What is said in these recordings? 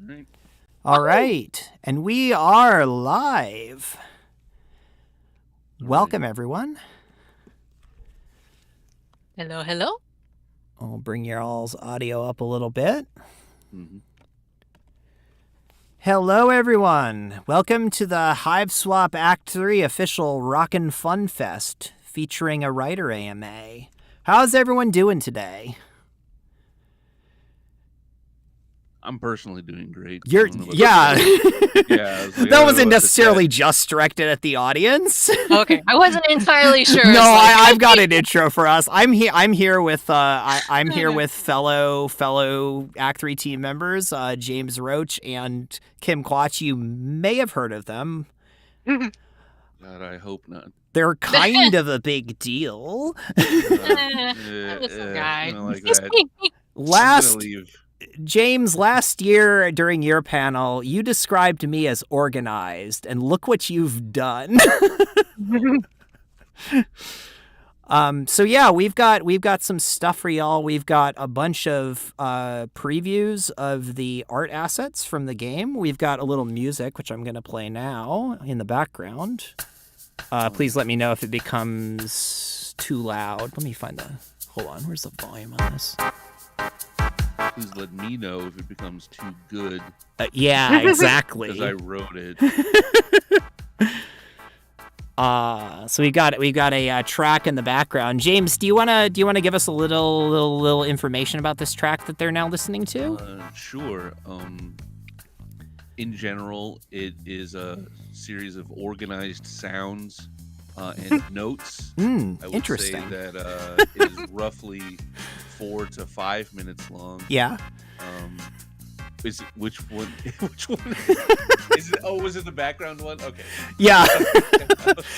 Right. All right, and we are live. Welcome, everyone. Hello, hello. I'll bring your all's audio up a little bit. Mm-hmm. Hello, everyone. Welcome to the Hiveswap Act 3 official Rockin Fun Fest featuring a writer AMA. How's everyone doing today? I'm personally doing great. Yeah. That wasn't necessarily just directed at the audience. Okay, I wasn't entirely sure. No, I've got an intro for us. I'm here with fellow Act 3 team members, James Roach and Kim Quach. You may have heard of them. God, I hope not. They're kind of a big deal. Guy. Like that. James, last year during your panel, you described me as organized, and look what you've done. So yeah, we've got some stuff for y'all. We've got a bunch of previews of the art assets from the game. We've got a little music, which I'm going to play now in the background. Please let me know if it becomes too loud. Let me find hold on, where's the volume on this? Please let me know if it becomes too good. Yeah, exactly. Because I wrote it. So we got a track in the background. James, do you wanna give us a little information about this track that they're now listening to? Sure. In general, it is a series of organized sounds and notes. I would interesting. Say that it is roughly 4 to 5 minutes long. Yeah. Is it, which one? Which one? Is it? Oh, was it the background one? Okay. Yeah.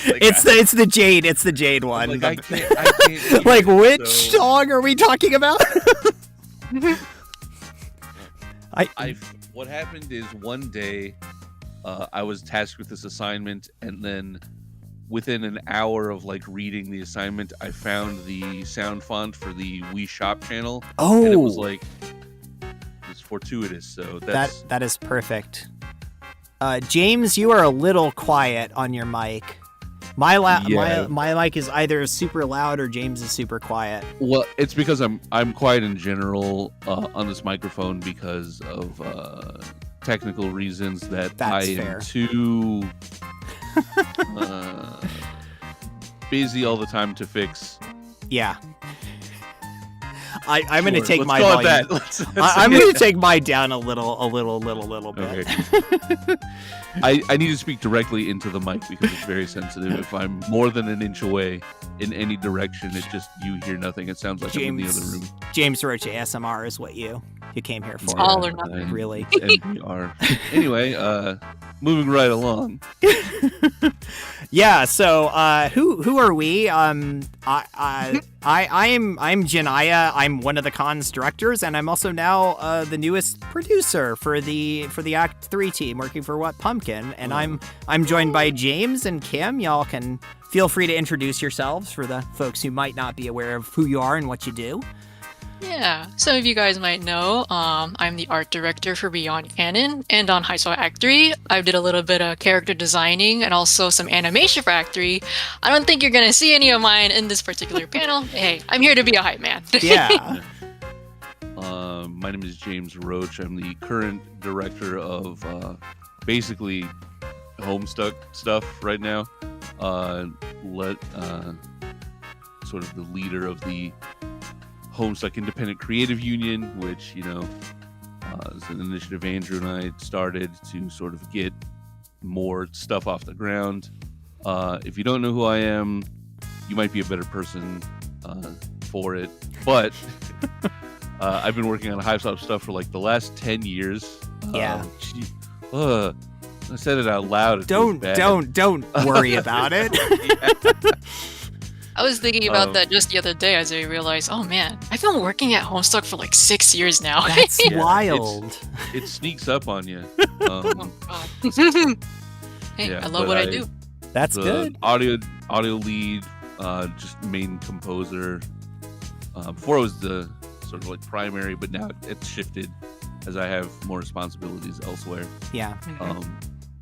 It's the Jade. It's the Jade one. Like, I can't like which song are we talking about? What happened is one day, I was tasked with this assignment, and then within an hour of reading the assignment, I found the sound font for the Wii Shop channel. Oh, and it was it's fortuitous. So that is perfect. James, you are a little quiet on your mic. My mic is either super loud or James is super quiet. Well, it's because I'm quiet in general on this microphone because of technical reasons that That's I am fair. too busy all the time to fix. Yeah. I'm going to take Let's my go volume. with that. I'm going to take mine down a little bit. Okay. I need to speak directly into the mic because it's very sensitive. If I'm more than an inch away in any direction, it just, you hear nothing. It sounds like I'm in the other room. James Roach ASMR is what you came here for. All or nothing. Really. NPR. Anyway, moving right along. Yeah, so who are we? I'm Janaya. I'm one of the con's directors, and I'm also now the newest producer for the Act 3 team, working for What Pumpkin. And I'm joined by James and Kim. Y'all can feel free to introduce yourselves for the folks who might not be aware of who you are and what you do. Yeah, some of you guys might know I'm the art director for Beyond Canon, and on Hiveswap Act 3, I did a little bit of character designing and also some animation for Act 3. I don't think you're going to see any of mine in this particular panel. Hey, I'm here to be a hype man. Yeah. My name is James Roach. I'm the current director of basically Homestuck stuff right now. Sort of the leader of the Homestuck Independent Creative Union, which, is an initiative Andrew and I started to sort of get more stuff off the ground. If you don't know who I am, you might be a better person for it. But I've been working on Hiveswap stuff for the last 10 years. Yeah. I said it out loud. Don't worry about it. Yeah. I was thinking about that just the other day as I realized, oh man, I've been working at Homestuck for 6 years now. That's wild. It sneaks up on you. Oh god. Hey, Yeah, I love what I do. That's good. Audio lead, just main composer. Before it was the sort of primary, but now it's shifted as I have more responsibilities elsewhere. Yeah, Um,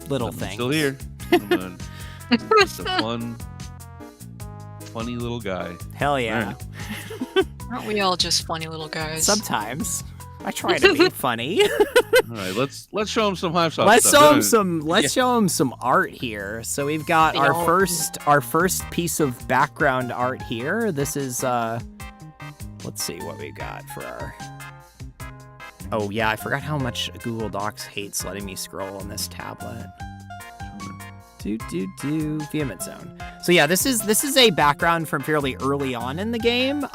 little I'm things. still here. I'm just a funny little guy. Hell yeah. Aren't we all just funny little guys? Sometimes I try to be funny. All right, let's show him some Hiveswap Let's stuff. show him some. Let's show him some art here. So we've got our first piece of background art here. This is let's see what we got for our. Oh yeah, I forgot how much Google Docs hates letting me scroll on this tablet. Vehement Zone. So yeah, this is a background from fairly early on in the game.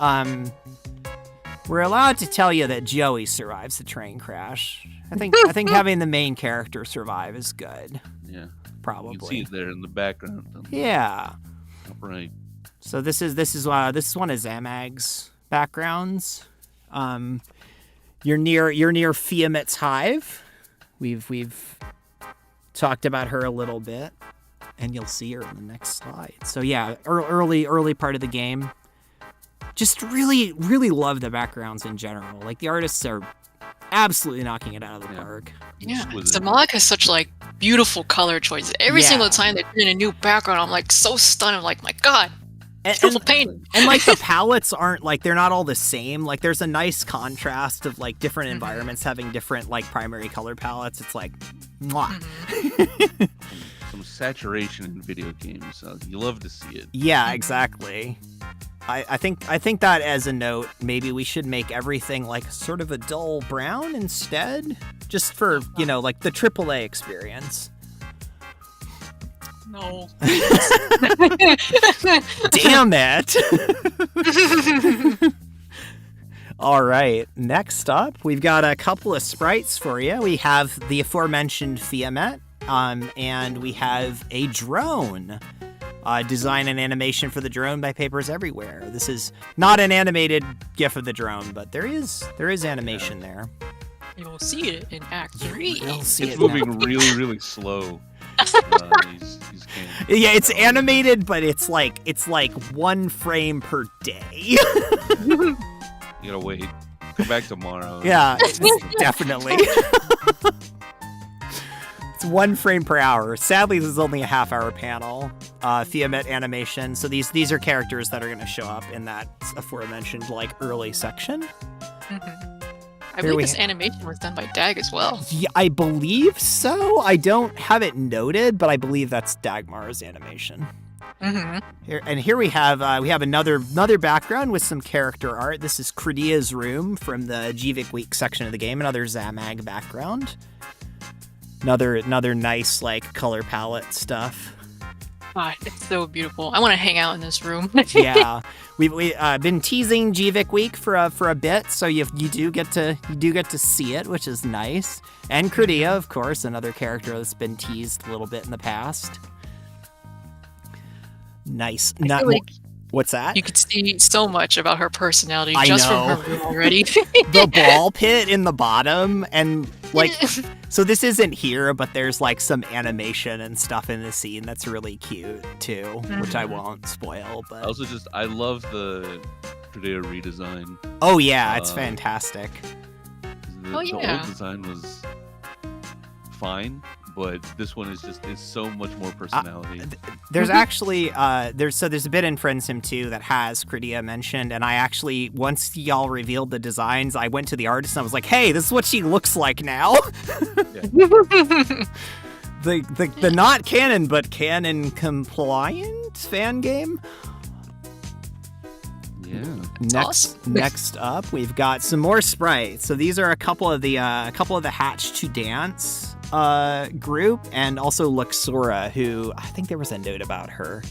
We're allowed to tell you that Joey survives the train crash. I think having the main character survive is good. Yeah, probably. You can see it there in the background. Yeah. Right. So this is one of Zamag's backgrounds. You're near Fiamet's hive. We've talked about her a little bit, and you'll see her in the next slide. So yeah, early part of the game. Just really, really love the backgrounds in general. Like, the artists are absolutely knocking it out of the park. Yeah, Zamalek has such, like, beautiful color choices. Every single time they put in a new background, I'm, like, so stunned. I'm like, my God, beautiful painting. And, like, the palettes aren't, like, they're not all the same. Like, there's a nice contrast of, like, different environments having different, like, primary color palettes. It's like, mwah. Some saturation in video games. You love to see it. Yeah, exactly. I think that as a note, maybe we should make everything like sort of a dull brown instead, just for, like the AAA experience. No. Damn it. All right, next up, we've got a couple of sprites for you. We have the aforementioned Fiamet, and we have a drone. Design and animation for the drone by Papers Everywhere. This is not an animated GIF of the drone, but there is animation there. You'll see it in Act 3. You'll see It's it moving really, really slow. He's yeah, it's animated, but it's like 1 frame per day. You gotta wait. Come back tomorrow. Yeah, definitely. It's 1 frame per hour. Sadly, this is only a half-hour panel. Fiamet animation. So these are characters that are going to show up in that aforementioned like early section. I believe this animation was done by Dag as well. Yeah, I believe so. I don't have it noted, but I believe that's Dagmar's animation. Here we have another background with some character art. This is Credia's room from the GVIC Week section of the game. Another Zamag background. Another nice like color palette stuff. God, it's so beautiful. I want to hang out in this room. Yeah, we've been teasing GVIC Week for a bit, so you do get to see it, which is nice. And Credia, of course, another character that's been teased a little bit in the past. Nice. What's that? You could see so much about her personality from her room already. The ball pit in the bottom, and like, so this isn't here, but there's like some animation and stuff in the scene that's really cute too, which I won't spoil. But I love the Credia redesign. Oh yeah, it's fantastic. The old design was fine, but this one is so much more personality. There's actually there's a bit in Friend Sim 2 that has Credia mentioned, and I actually, once y'all revealed the designs, I went to the artist and I was like, hey, this is what she looks like now. The not canon but canon compliant fan game. Yeah. Next up, we've got some more sprites. So these are a couple of the Hatch to Dance group, and also Luxora, who I think there was a note about her.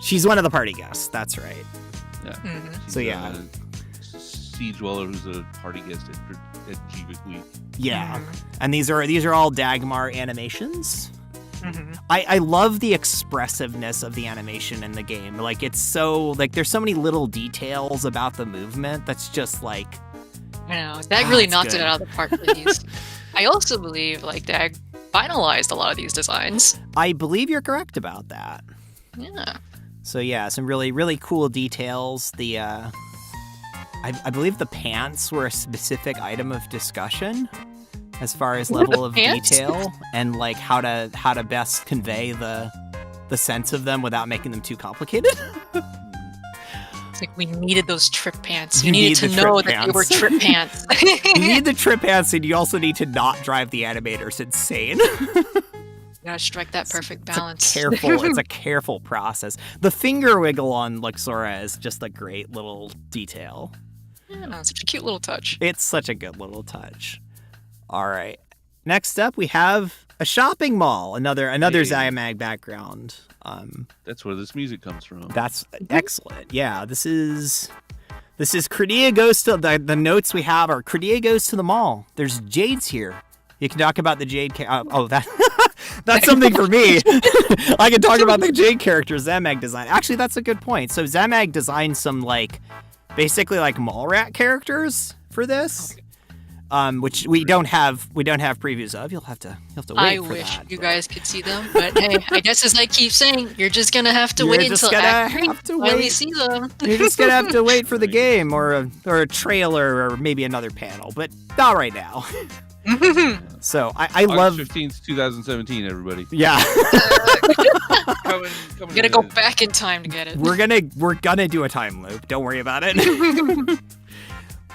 She's one of the party guests. That's right. Yeah. So yeah, Sea Dweller, who's a party guest at GVIC Week. Yeah, and these are all Dagmar animations. I love the expressiveness of the animation in the game. Like, it's so, like, there's so many little details about the movement that's just like, I know, Dag really knocked it out of the park with these. I also believe like Dag finalized a lot of these designs. I believe you're correct about that. Yeah. So yeah, some really, really cool details. The I believe the pants were a specific item of discussion as far as level of detail and like how to best convey the sense of them without making them too complicated. It's like we needed those trip pants. You You needed need to the know trip that they were pants. trip pants. You need the trip pants, and you also need to not drive the animators insane. You gotta strike that perfect balance. It's a careful process. The finger wiggle on Luxora is just a great little detail. Yeah, such a cute little touch. It's such a good little touch. All right. Next up, we have a shopping mall. Another Zyamag background. That's where this music comes from. That's excellent. Yeah, this is Credea goes to the notes we have are Credea goes to the mall. There's Jades here. You can talk about the Jade. That's something for me. I can talk about the Jade character Zamag design. Actually, that's a good point. So Zamag designed some basically mall rat characters for this, which we don't have previews of. You'll have to wait for that. I wish you guys could see them, but hey, I guess as I keep saying, you're just gonna have to wait until Act 3 finally see them. You're just gonna have to wait for the game or a trailer or maybe another panel, but not right now. So I love August 15th, 2017. Everybody, yeah. coming I'm gonna go back in time to get it. We're gonna do a time loop. Don't worry about it.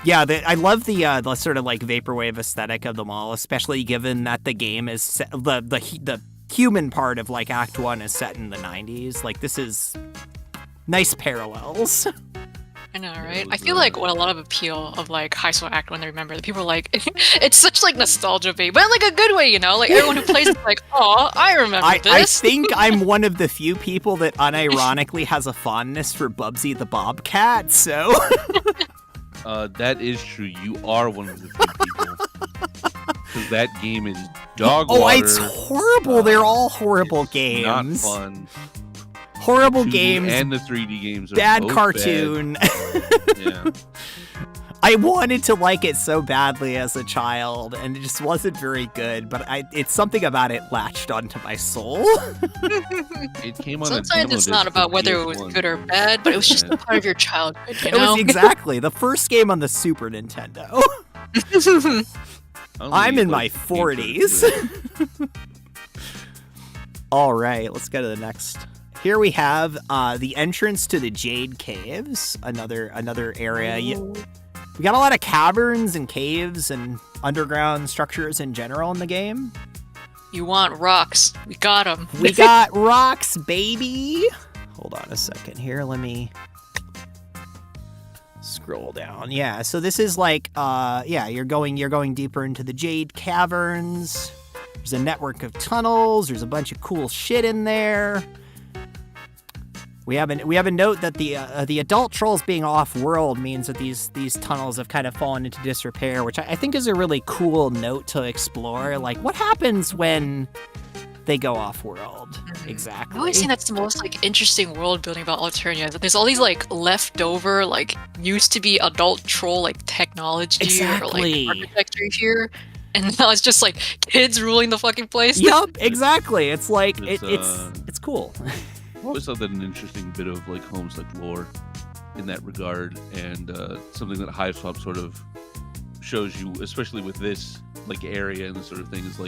Yeah, I love the sort of vaporwave aesthetic of them all, especially given that the game is the human part of Act 1 is set in the 90s. This is nice parallels. I know, right? I feel like what a lot of appeal of Hiveswap Act 1 they remember that people are like, it's such nostalgia bait, but in a good way, everyone who plays it's oh, I remember this. I think I'm one of the few people that unironically has a fondness for Bubsy the Bobcat, so that is true. You are one of the few people. Because that game is dog water. Oh, it's horrible. They're all horrible games. Not fun. Horrible 2D games. And the 3D games are bad both cartoon. Bad. Yeah. I wanted to like it so badly as a child, and it just wasn't very good, but it's something about it latched onto my soul. It came on Sometimes it's not about whether it was good or bad, but it was just a part of your childhood, It was exactly the first game on the Super Nintendo. I'm in my 40s. All right, let's go to the next. Here we have the entrance to the Jade Caves, another area. We got a lot of caverns and caves and underground structures in general in the game. You want rocks? We got them. We got rocks, baby. Hold on a second here. Let me scroll down. Yeah, so this is you're going deeper into the Jade Caverns. There's a network of tunnels. There's a bunch of cool shit in there. We have a note that the adult trolls being off-world means that these tunnels have kind of fallen into disrepair, which I think is a really cool note to explore. What happens when they go off-world? Exactly. I always think that's the most interesting world building about Alternia. That there's all these leftover used to be adult troll technology Exactly. or architecture here. And now it's just kids ruling the fucking place. Yup, exactly. It's it's cool. I always thought that an interesting bit of Homestuck lore in that regard, and something that Hiveswap sort of shows you, especially with this area and this sort of thing, is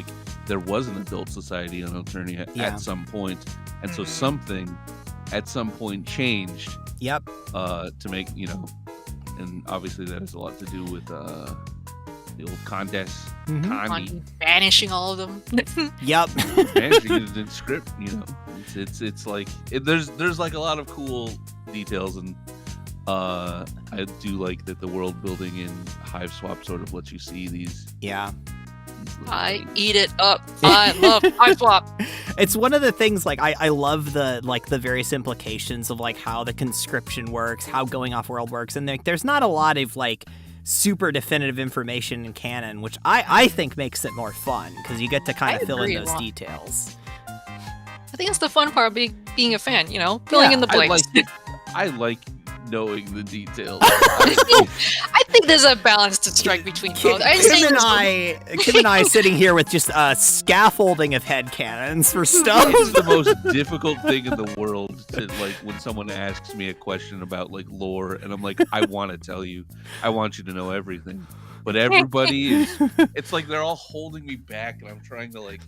there was an adult society on Alternia at some point, and so something at some point changed. Yep. To make and obviously that has a lot to do with the old Condes, Connie banishing all of them. Yep. Banishing it in script, It's there's a lot of cool details, and I do like that the world building in Hiveswap sort of lets you see these. Yeah. I eat it up. I love Hiveswap. It's one of the things I love the the various implications of how the conscription works, how going off world works, and there's not a lot of super definitive information in canon, which I think makes it more fun because you get to kind of fill in those details. I think that's the fun part of being a fan, filling in the blanks. I like knowing the details. I think there's a balance to strike between both. Kim and I sitting here with just a scaffolding of headcanons for stuff. It's the most difficult thing in the world to like when someone asks me a question about like lore, and I'm like, I want to tell you, I want you to know everything, but everybody is. It's like they're all holding me back, and I'm trying to like,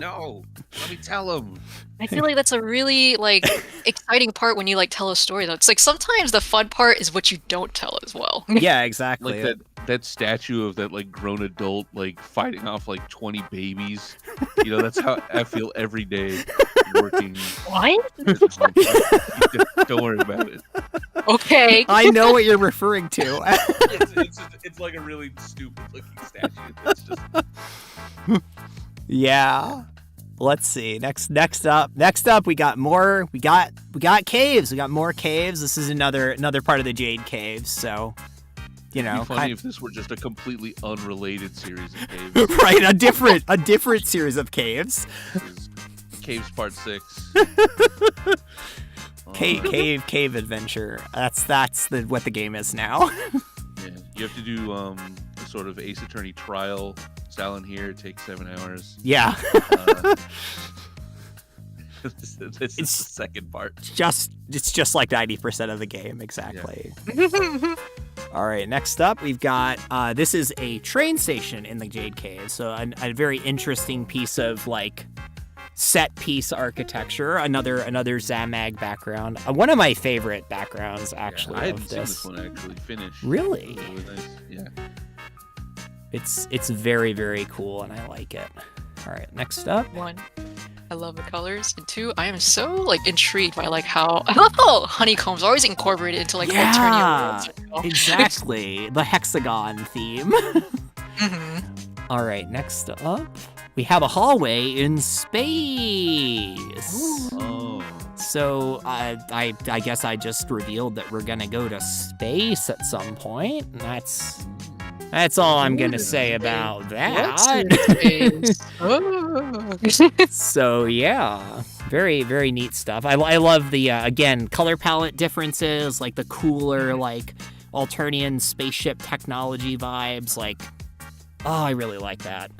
no, let me tell them. I feel like that's a really like exciting part when you like tell a story though. It's like sometimes the fun part is what you don't tell as well. Yeah, exactly. Like that statue of that like grown adult like fighting off like 20 babies. You know, that's how I feel every day working. What? Don't worry about it. Okay. I know what you're referring to. It's like a really stupid looking statue. It's just Yeah. Let's see. Next up, we got more. We got caves. We got more caves. This is another part of the Jade Caves. So, you know, it'd be funny if this were just a completely unrelated series of caves. right? A different series of caves. Caves Part 6. Cave adventure. That's what the game is now. Yeah, you have to do a sort of Ace Attorney trial style in here. It takes 7 hours. Yeah. This is the second part. It's just like 90% of the game, exactly. Yeah. All right, next up we've got this is a train station in the Jade Cave, so a very interesting piece of like set piece architecture. Another Zamag background. One of my favorite backgrounds actually. I haven't seen this one actually finished. Really? Really nice. Yeah. It's very, very cool, and I like it. All right, next up. 1, I love the colors, and 2, I am so like intrigued by like how I love how honeycombs are always incorporated into like yeah, alternate worlds. Exactly. The hexagon theme. All right, next up, we have a hallway in space. Oh. So I guess I just revealed that we're gonna go to space at some point, and that's all I'm gonna say about that. So yeah, very, very neat stuff. I love the again color palette differences, like the cooler like Alternian spaceship technology vibes. Like, oh, I really like that.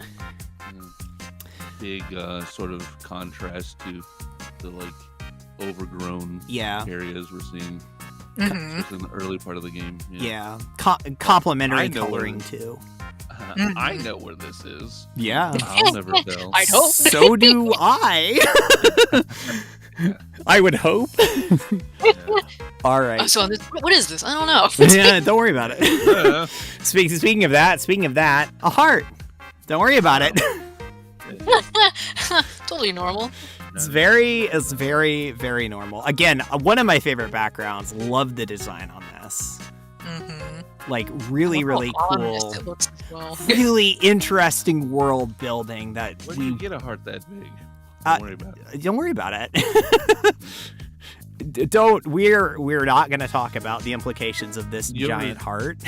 Big sort of contrast to the like overgrown areas we're seeing. Just in the early part of the game. Yeah. Complementary coloring too. I know where this is. Yeah. I'll never tell. I hope. So do I. I would hope. All right. So what is this? I don't know. Yeah, don't worry about it. Speaking of that, a heart. Don't worry about it. Totally normal. It's very, very normal. Again, one of my favorite backgrounds. Love the design on this. Like really, really cool. It looks as well. Really interesting world building that Where do you get a heart that big? Don't worry about it. We're not going to talk about the implications of this giant heart.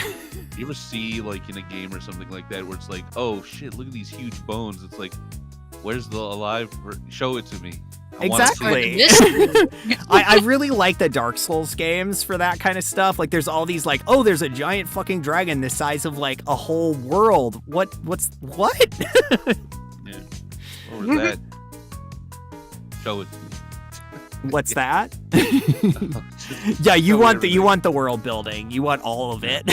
You ever see like in a game or something like that where it's like, oh shit, look at these huge bones. It's like, where's the alive? Show it to me. Exactly. I really like the Dark Souls games for that kind of stuff. Like there's all these like, oh, there's a giant fucking dragon the size of like a whole world. What? Yeah. What was that? Show it to me. What's that? Yeah, you want the world building. You want all of it.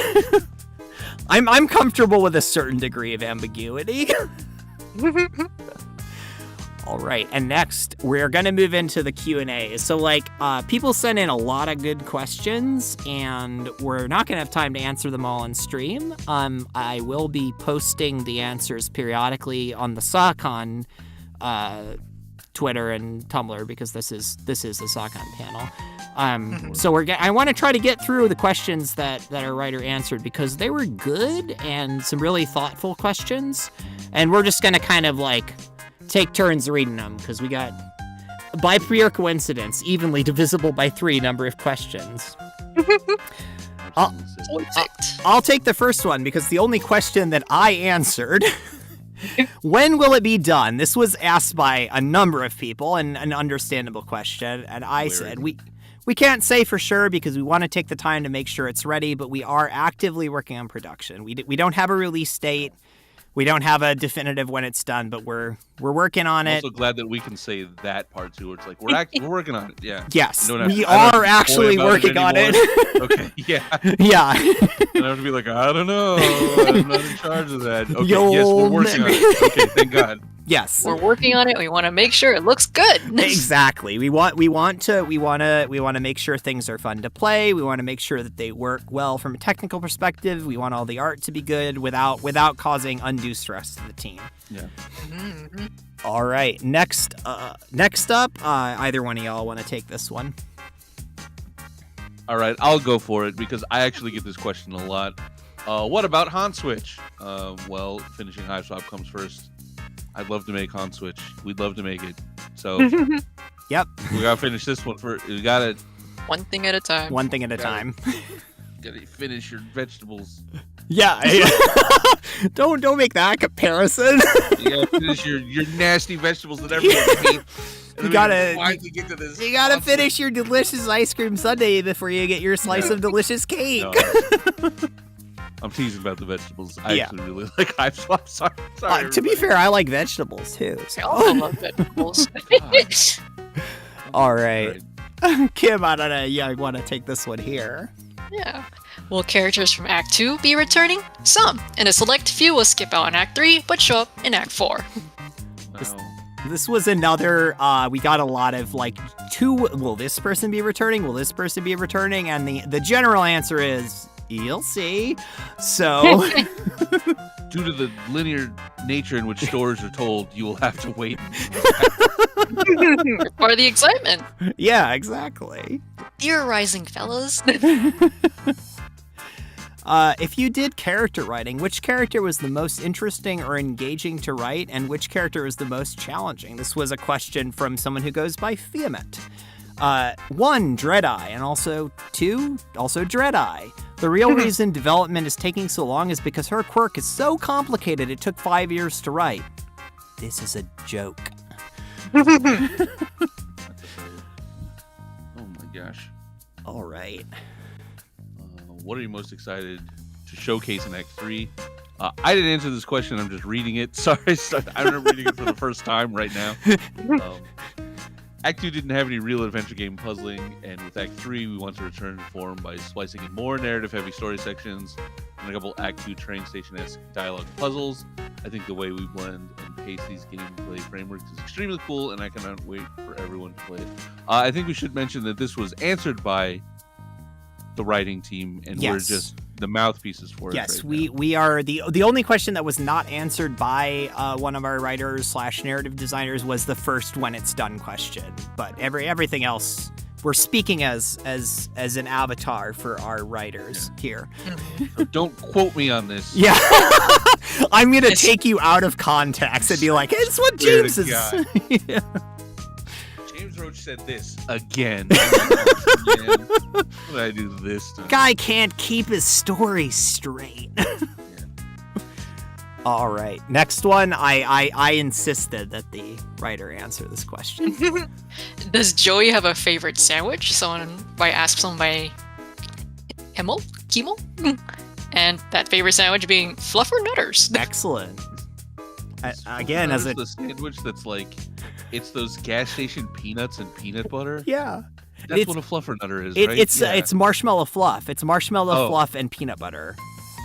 I'm comfortable with a certain degree of ambiguity. All right, and next we're gonna move into the Q&A. So like, people sent in a lot of good questions, and we're not gonna have time to answer them all on stream. I will be posting the answers periodically on the SawCon Twitter and Tumblr because this is the SawCon panel. So I want to try to get through the questions that our writer answered because they were good and some really thoughtful questions, and we're just gonna kind of like take turns reading them because we got, by pure coincidence, evenly divisible by 3 number of questions. I'll take the first one because the only question that I answered. When will it be done? This was asked by a number of people, and an understandable question. And I said, we can't say for sure because we want to take the time to make sure it's ready, but we are actively working on production. We don't have a release date. We don't have a definitive when it's done, but we're working on I'm it. also glad that we can say that part too. Where it's like we're working on it. Yeah. Yes, You don't have we to- I don't have are to be actually coy about working on it. anymore. Okay. Yeah. Yeah. I don't have to be like, I don't know. I'm not in charge of that. Okay. Yo, Yes, we're working on it. Okay. Thank God. Yes. We're working on it. We want to make sure it looks good. Exactly. We want to make sure things are fun to play. We want to make sure that they work well from a technical perspective. We want all the art to be good without causing undue stress to the team. Yeah. Mm-hmm. All right. Next up, either one of y'all want to take this one? All right, I'll go for it because I actually get this question a lot. What about Han Switch? Well, finishing Hiveswap comes first. I'd love to make Han Switch. We'd love to make it. So, Yep. we gotta finish this one first. We gotta One thing at a time. One thing at a time. finish your vegetables. Yeah. Don't make that comparison. You gotta finish your nasty vegetables that everyone hates. You gotta- Why did we get to this? You gotta finish your delicious ice cream sundae before you get your slice of delicious cake. No. I'm teasing about the vegetables. I Yeah. actually really like Hiveswap. Sorry. To be everybody. fair, I like vegetables too. I So. also love vegetables. All right. Kim, I don't know. Yeah, I want to take this one here. Yeah. Will characters from Act 2 be returning? Some, and a select few will skip out in Act 3, but show up in Act 4. Wow. This was another, we got a lot of like, will this person be returning? Will this person be returning? And the general answer is, you'll see. So, Due to the linear nature in which stories are told, you will have to wait. Part of the excitement. yeah, exactly. Theorizing, fellas. If you did character writing, which character was the most interesting or engaging to write, and which character was the most challenging? This was a question from someone who goes by Fiamet. 1, Dreadeye, and also 2, Dreadeye. The real reason development is taking so long is because her quirk is so complicated it took 5 years to write. This is a joke. Oh my gosh. All right. What are you most excited to showcase in Act 3? I didn't answer this question. I'm just reading it. Sorry. I'm reading it for the first time right now. Act 2 didn't have any real adventure game puzzling, and with Act 3, we want to return to form by splicing in more narrative-heavy story sections and a couple Act 2 train station-esque dialogue puzzles. I think the way we blend and pace these gameplay frameworks is extremely cool, and I cannot wait for everyone to play it. I think we should mention that this was answered by the writing team, and we're Yes. just the mouthpieces for it. Yes, right now. we are the only question that was not answered by one of our writers / narrative designers was the first when it's done question. But everything else, we're speaking as an avatar for our writers here. So don't quote me on this. Yeah, I'm gonna take you out of context and be like, hey, it's what Swear James to is. God. Yeah. James Roach said this again. What did I do this time? Guy can't keep his story straight. All right, next one. I insisted that the writer answer this question. Does Joey have a favorite sandwich? Ask someone by Kimmel? And that favorite sandwich being Fluff or Nutters. Excellent. Again, as a the sandwich that's like, it's those gas station peanuts and peanut butter. yeah, That's It's- what a fluffernutter is, it, right? it's marshmallow fluff. It's marshmallow Oh. fluff and peanut butter.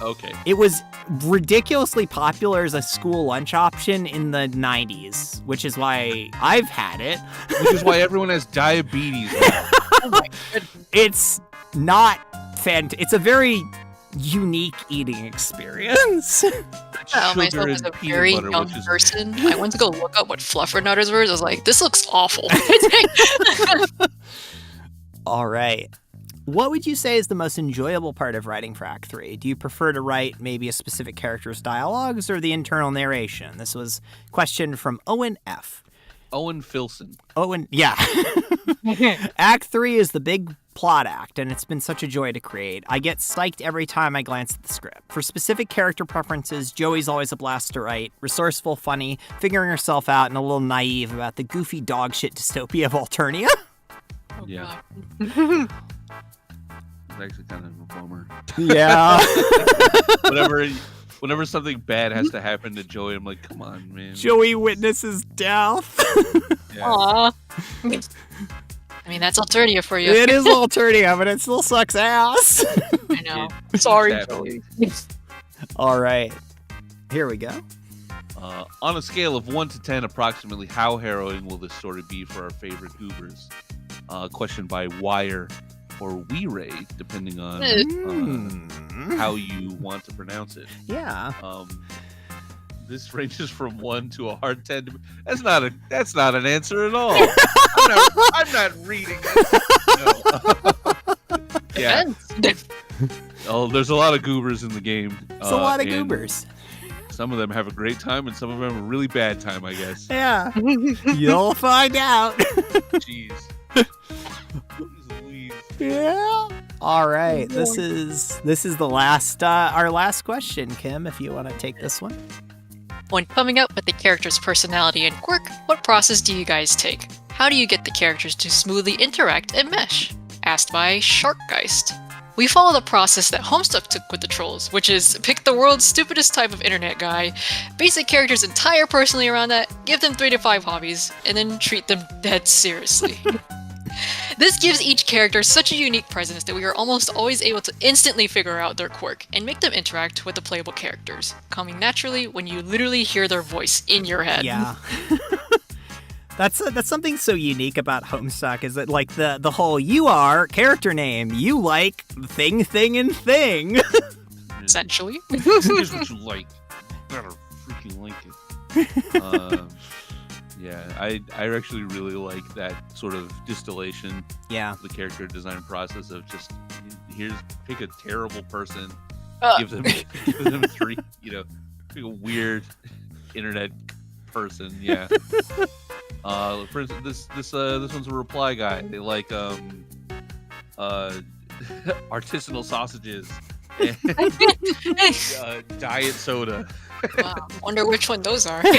Okay. It was ridiculously popular as a school lunch option in the 90s, which is why I've had it. Which is why everyone has diabetes now. Oh my goodness. It's not it's a very unique eating experience. I found Sugar myself as and a peanut very butter, young which is person. I went to go look up what fluffernutters were. I was like, this looks awful. All right. What would you say is the most enjoyable part of writing for Act 3? Do you prefer to write maybe a specific character's dialogues or the internal narration? This was a question from Owen F. Owen Filson. Owen, yeah. Act 3 is the big plot act, and it's been such a joy to create. I get psyched every time I glance at the script. For specific character preferences, Joey's always a blast to write, resourceful, funny, figuring herself out, and a little naive about the goofy dogshit dystopia of Alternia. Oh, Yeah. God. It's actually kind of a bummer. Yeah. Whatever. whenever something bad has to happen to Joey, I'm like, come on, man. Joey witnesses death. Yeah. Aw. I mean, that's Alternia for you. It is Alternia, but it still sucks ass. I know. It Sorry, keeps Joey. All right. Here we go. On a scale of 1 to 10, approximately how harrowing will this story be for our favorite goobers? Question by Wire or We-Ray, depending on how you want to pronounce it. Yeah. This ranges from 1 to a hard 10. That's not an answer at all. I'm not reading it. No. Yeah. Oh, there's a lot of goobers in the game. It's a lot of goobers. Some of them have a great time, and some of them have a really bad time, I guess. Yeah. You'll find out. Jeez. Jeez Louise. Yeah. All right. This is the last our last question, Kim, if you want to take this one. When coming up with the character's personality and quirk, what process do you guys take? How do you get the characters to smoothly interact and mesh? Asked by Sharkgeist. We follow the process that Homestuck took with the trolls, which is pick the world's stupidest type of internet guy, base the character's entire personality around that, give them 3 to 5 hobbies, and then treat them dead seriously. This gives each character such a unique presence that we are almost always able to instantly figure out their quirk and make them interact with the playable characters, coming naturally when you literally hear their voice in your head. Yeah. That's something so unique about Homestuck is that like the whole you are character name, you like thing and thing. Essentially. Here's what you like. You gotta freaking like it. Yeah, I actually really like that sort of distillation. Yeah. The character design process of just pick a terrible person, give them 3, pick a weird internet person. Yeah. For instance, this one's a reply guy. They like artisanal sausages and diet soda. Wow, wonder which one those are. I'm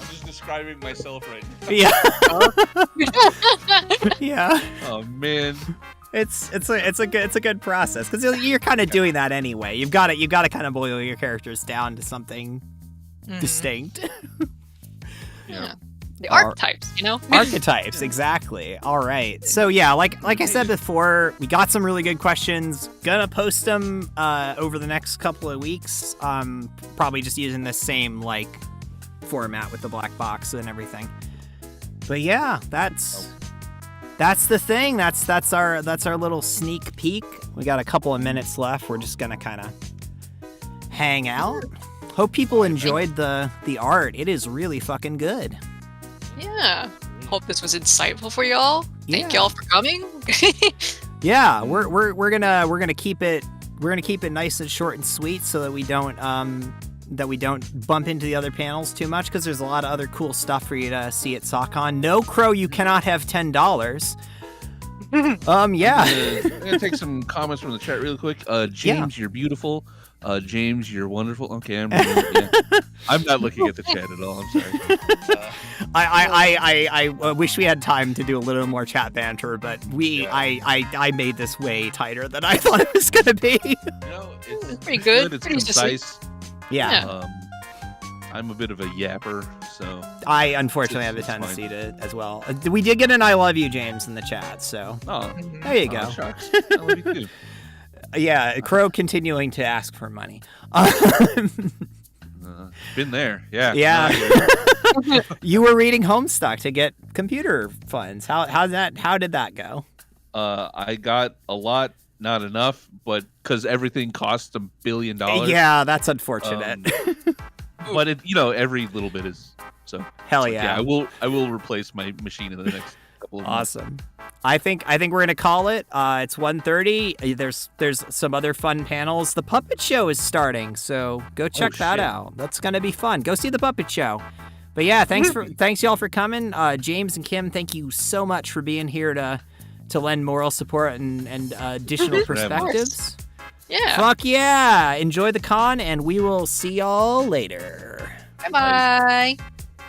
just describing myself right now. Yeah. Yeah. Oh man. It's a good process because you're kind of doing that anyway. You've got to kind of boil your characters down to something distinct. Yeah. The archetypes, Archetypes, exactly. All right. So yeah, like I said before, we got some really good questions. Gonna post them over the next couple of weeks. Probably just using the same format with the black box and everything. But yeah, that's the thing. That's our little sneak peek. We got a couple of minutes left. We're just gonna kind of hang out. Hope people enjoyed the art. It is really fucking good. Yeah. Hope this was insightful for y'all. Thank y'all for coming. Yeah, we're gonna keep it nice and short and sweet so that we don't bump into the other panels too much because there's a lot of other cool stuff for you to see at SockCon. No, Crow, you cannot have $10. Yeah. I'm gonna take some comments from the chat real quick. James, you're beautiful. James, you're wonderful. Okay, I'm not looking at the chat at all. I'm sorry. I wish we had time to do a little more chat banter, but I made this way tighter than I thought it was gonna be. It's pretty good. It's pretty concise. Yeah. I'm a bit of a yapper, so I unfortunately have a tendency to as well. We did get an "I love you, James" in the chat, so there you go. Shucks. I love you too. Yeah, Crow continuing to ask for money. Been there, yeah. Yeah. You were reading Homestuck to get computer funds. How did that go? I got a lot, not enough, but because everything costs $1 billion. Yeah, that's unfortunate. But every little bit is so. Hell yeah! I will replace my machine in the next couple of months. Awesome. I think we're gonna call it. It's 1:30. There's some other fun panels. The puppet show is starting, so go check that out. That's gonna be fun. Go see the puppet show. But yeah, thanks y'all for coming. James and Kim, thank you so much for being here to lend moral support and additional perspectives. Yeah. Fuck yeah! Enjoy the con, and we will see y'all later. Bye.